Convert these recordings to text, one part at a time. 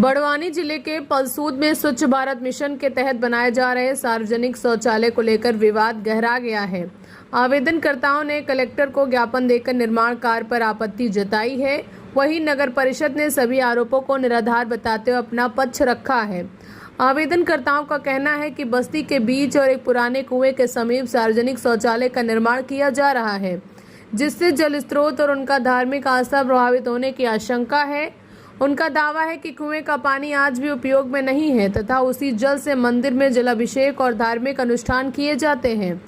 बड़वानी जिले के पलसूद में स्वच्छ भारत मिशन के तहत बनाए जा रहे सार्वजनिक शौचालय को लेकर विवाद गहरा गया है। आवेदनकर्ताओं ने कलेक्टर को ज्ञापन देकर निर्माण कार्य पर आपत्ति जताई है। वहीं नगर परिषद ने सभी आरोपों को निराधार बताते हुए अपना पक्ष रखा है। आवेदनकर्ताओं का कहना है कि बस्ती के बीच और एक पुराने कुएं के समीप सार्वजनिक शौचालय का निर्माण किया जा रहा है, जिससे जल स्रोत और उनका धार्मिक आस्था प्रभावित होने की आशंका है। उनका दावा है कि कुएं का पानी आज भी उपयोग में नहीं है तथा उसी जल से मंदिर में जलाभिषेक और धार्मिक अनुष्ठान किए जाते हैं।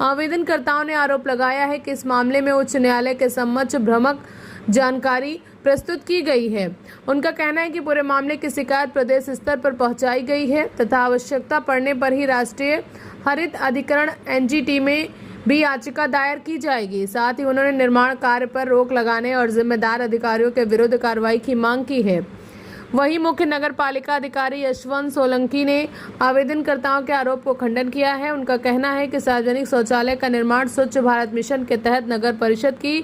आवेदनकर्ताओं ने आरोप लगाया है कि इस मामले में उच्च न्यायालय के समक्ष भ्रामक जानकारी प्रस्तुत की गई है। उनका कहना है कि पूरे मामले की शिकायत प्रदेश स्तर पर पहुंचाई गई है तथा आवश्यकता पड़ने पर ही राष्ट्रीय हरित अधिकरण (NGT) में भी याचिका दायर की जाएगी। साथ ही उन्होंने निर्माण कार्य पर रोक लगाने और जिम्मेदार अधिकारियों के विरुद्ध कार्रवाई की मांग की है। वहीं मुख्य नगर पालिका अधिकारी यशवंत सोलंकी ने आवेदनकर्ताओं के आरोप को खंडन किया है। उनका कहना है कि सार्वजनिक शौचालय का निर्माण स्वच्छ भारत मिशन के तहत नगर परिषद की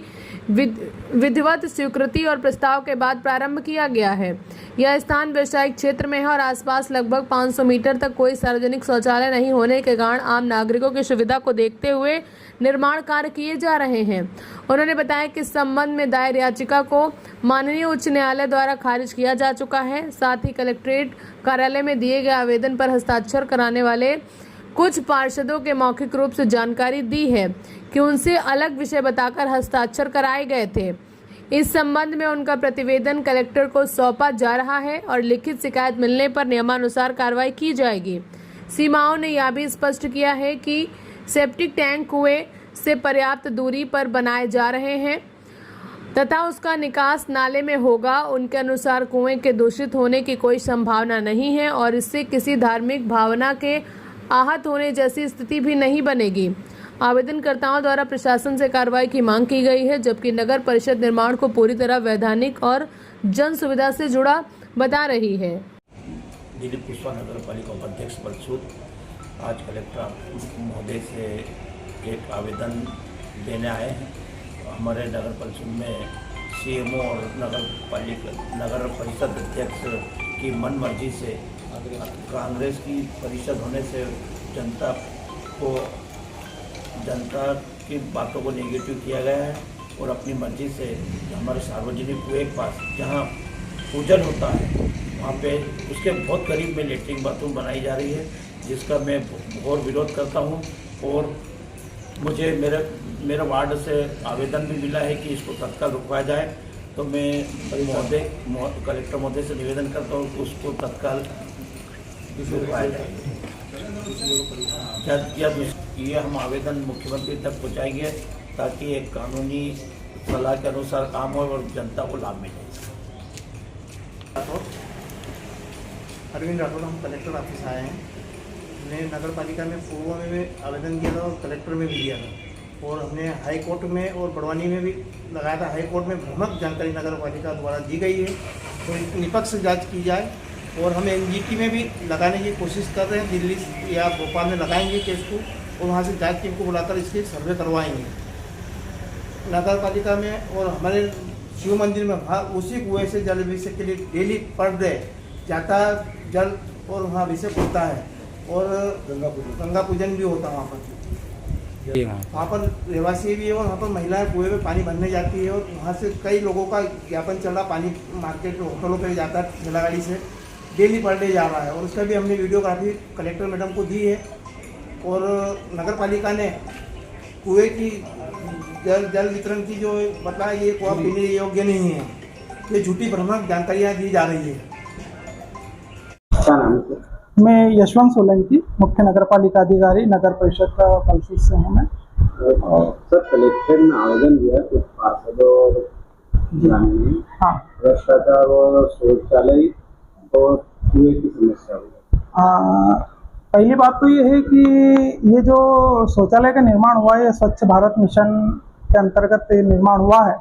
विधिवत स्वीकृति और प्रस्ताव के बाद प्रारंभ किया गया है। यह स्थान व्यवसायिक क्षेत्र में है और आसपास लगभग 500 मीटर तक कोई सार्वजनिक शौचालय नहीं होने के कारण आम नागरिकों की सुविधा को देखते हुए निर्माण कार्य किए जा रहे हैं। उन्होंने बताया कि इस संबंध में दायर याचिका को माननीय उच्च न्यायालय द्वारा खारिज किया जा चुका है। साथ ही कलेक्ट्रेट कार्यालय में दिए गए आवेदन पर हस्ताक्षर कराने वाले कुछ पार्षदों के मौखिक रूप से जानकारी दी है कि उनसे अलग विषय बताकर हस्ताक्षर कराए गए थे। इस संबंध में उनका प्रतिवेदन कलेक्टर को सौंपा जा रहा है और लिखित शिकायत मिलने पर नियमानुसार कार्रवाई की जाएगी। सीमाओं ने यह भी स्पष्ट किया है कि सेप्टिक टैंक कुएं से पर्याप्त दूरी पर बनाए जा रहे हैं तथा उसका निकास नाले में होगा। उनके अनुसार कुएं के दूषित होने की कोई संभावना नहीं है और इससे किसी धार्मिक भावना के आहत होने जैसी स्थिति भी नहीं बनेगी। आवेदनकर्ताओं द्वारा प्रशासन से कार्रवाई की मांग की गई है, जबकि नगर परिषद निर्माण को पूरी तरह वैधानिक और जन सुविधा से जुड़ा बता रही है। दिलीप कुशवाहा नगर पालिका उपाध्यक्ष पलसूद आज कलेक्टर महोदय से एक आवेदन देने आए हैं। हमारे नगर परिषद में CMO और नगर परिषद अध्यक्ष की मन मर्जी से कांग्रेस की परिषद होने से जनता की बातों को नेगेटिव किया गया है और अपनी मर्जी से हमारे सार्वजनिक कुएं के पास जहां पूजन होता है वहाँ पे उसके बहुत करीब में लेटरिन बाथरूम बनाई जा रही है, जिसका मैं घोर विरोध करता हूँ। और मुझे मेरे वार्ड से आवेदन भी मिला है कि इसको तत्काल रुकवाया जाए, तो मैं कलेक्टर महोदय से निवेदन करता हूँ कि उसको तत्काल रुकवाया जाए। ये हम आवेदन मुख्यमंत्री तक पहुँचाएंगे ताकि एक कानूनी सलाह के अनुसार काम हो और जनता को लाभ मिले। अरविंद राठौड़, हम कलेक्टर ऑफिस आए हैं। हमने नगर पालिका में पूर्व में आवेदन किया था और कलेक्टर में भी दिया था और हमने हाई कोर्ट में और बड़वानी में भी लगाया था। हाई कोर्ट में भ्रामक जानकारी नगर पालिका द्वारा दी गई है, तो इसकी निष्पक्ष जांच की जाए। और हम NGT में भी लगाने की कोशिश कर रहे हैं, दिल्ली या भोपाल में लगाएंगे केस को और वहाँ से जांच टीम को बुलाकर इसकी सर्वे करवाएंगे नगर पालिका में। और हमारे शिव मंदिर में उसी कुएँ से जल अभिषेक के लिए डेली पर डे जाता जल और वहाँ अभिषेक होता है और गंगा पूजन भी होता है वहाँ पर रहवासी भी है और वहाँ पर महिलाएं कुएं में पानी भरने जाती है और वहाँ से कई लोगों का ज्ञापन चल रहा, पानी मार्केट होटलों पे जाता है ठेला गाड़ी से डेली पर डे जा रहा है। और उसका भी हमने वीडियोग्राफी कलेक्टर मैडम को दी है और नगर पालिका ने कुएं की जल वितरण की जो बताया ये कुआं पीने योग्य नहीं है, ये झूठी भ्रामक जानकारियाँ दी जा रही है। मैं यशवंत सोलंकी, मुख्य नगर पालिका अधिकारी, नगर परिषद का पलसूद से हूँ मैं। सर, कलेक्टर में आवेदन दिया कुछ पार्षदों हाँ भ्रष्टाचार और शौचालय और कुएं की समस्या हुई। पहली बात तो ये है कि ये जो शौचालय का निर्माण हुआ है स्वच्छ भारत मिशन के अंतर्गत निर्माण हुआ है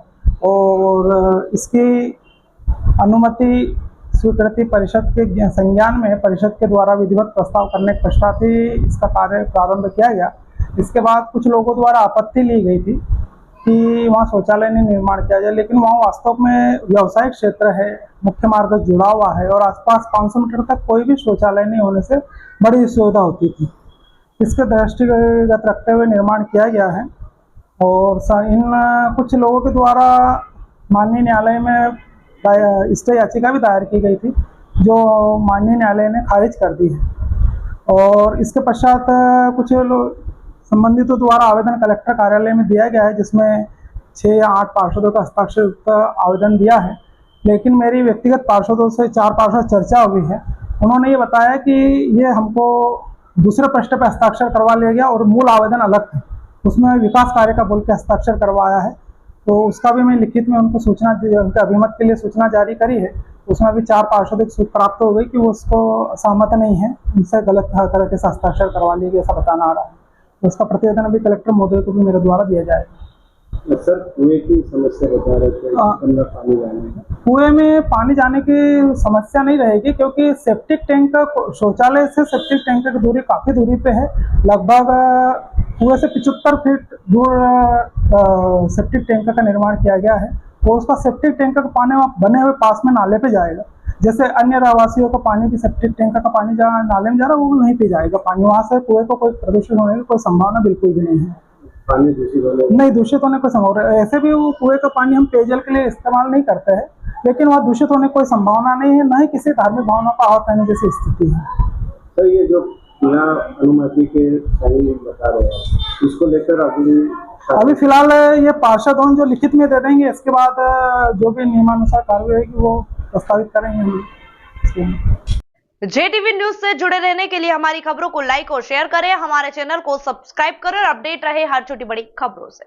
और इसकी अनुमति स्वीकृति परिषद के संज्ञान में परिषद के द्वारा विधिवत प्रस्ताव करने के पश्चात ही इसका कार्य प्रारंभ किया गया। इसके बाद कुछ लोगों द्वारा आपत्ति ली गई थी कि वहाँ शौचालय नहीं निर्माण किया जाए, लेकिन वहाँ वास्तव में व्यावसायिक क्षेत्र है, मुख्य मार्ग जुड़ा हुआ है और आसपास 500 मीटर तक कोई भी शौचालय नहीं होने से बड़ी असुविधा होती थी। इसके दृष्टिगत रखते हुए निर्माण किया गया है और इन कुछ लोगों के द्वारा माननीय न्यायालय में स्टे याचिका भी दायर की गई थी, जो माननीय न्यायालय ने खारिज कर दी है। और इसके पश्चात कुछ लोग संबंधितों द्वारा आवेदन कलेक्टर कार्यालय में दिया गया है, जिसमें 6 या 8 पार्षदों का हस्ताक्षर युक्त आवेदन दिया है। लेकिन मेरी व्यक्तिगत पार्षदों से 4 पार्षद चर्चा हुई है। उन्होंने ये बताया कि ये हमको दूसरे पृष्ठ पर हस्ताक्षर करवा लिया गया और मूल आवेदन अलग था, उसमें विकास कार्य का बोल के हस्ताक्षर करवाया है। तो उसका भी मैं लिखित में उनको सूचना, उनके अभिमत के लिए सूचना जारी करी है। उसमें भी 4 पार्षदों की सूचना प्राप्त हो गई कि वो उसको सहमत नहीं है, उनसे गलत तरीके से हस्ताक्षर करवा लिए गए, ऐसा बताना आ रहा है। तो उसका प्रतिवेदन अभी कलेक्टर महोदय को भी मेरे द्वारा दिया जाएगा। सर, कुएं की समस्या बता रहे थे, अंदर पानी जाने, कुएं में पानी जाने की समस्या नहीं रहेगी, क्योंकि सेप्टिक टैंक शौचालय से सेप्टिक टैंक की दूरी काफ़ी दूरी पे है। लगभग कुएं से 75 फीट दूर सेप्टिक टैंक का निर्माण किया गया है और उसका सेप्टिक टैंक का पानी बने हुए पास में नाले पे जाएगा। जैसे अन्य रहवासियों का पानी भी सेप्टिक टैंक का पानी जहाँ नाले में जा रहा है वो भी वहीं पे जाएगा पानी। वहाँ से कुएं को कोई प्रदूषित होने की कोई संभावना बिल्कुल भी नहीं है। पानी दूषित होने नहीं, दूषित होने की कोई संभावना, ऐसे भी वो कुएं का पानी हम पेयजल के लिए इस्तेमाल नहीं करते हैं, लेकिन वहाँ दूषित होने की कोई संभावना नहीं है, न ही किसी धार्मिक भावना का आहत होने जैसी स्थिति है। सर, ये जो बिना अनुमति के सही बता रहे हैं, इसको लेकर अभी फिलहाल ये पार्षद जो लिखित में दे देंगे, इसके बाद जो भी नियमानुसार कार्रवाई होगी वो प्रस्तावित करेंगे हम। JTV न्यूज से जुड़े रहने के लिए हमारी खबरों को लाइक और शेयर करें, हमारे चैनल को सब्सक्राइब करें और अपडेट रहे हर छोटी बड़ी खबरों से।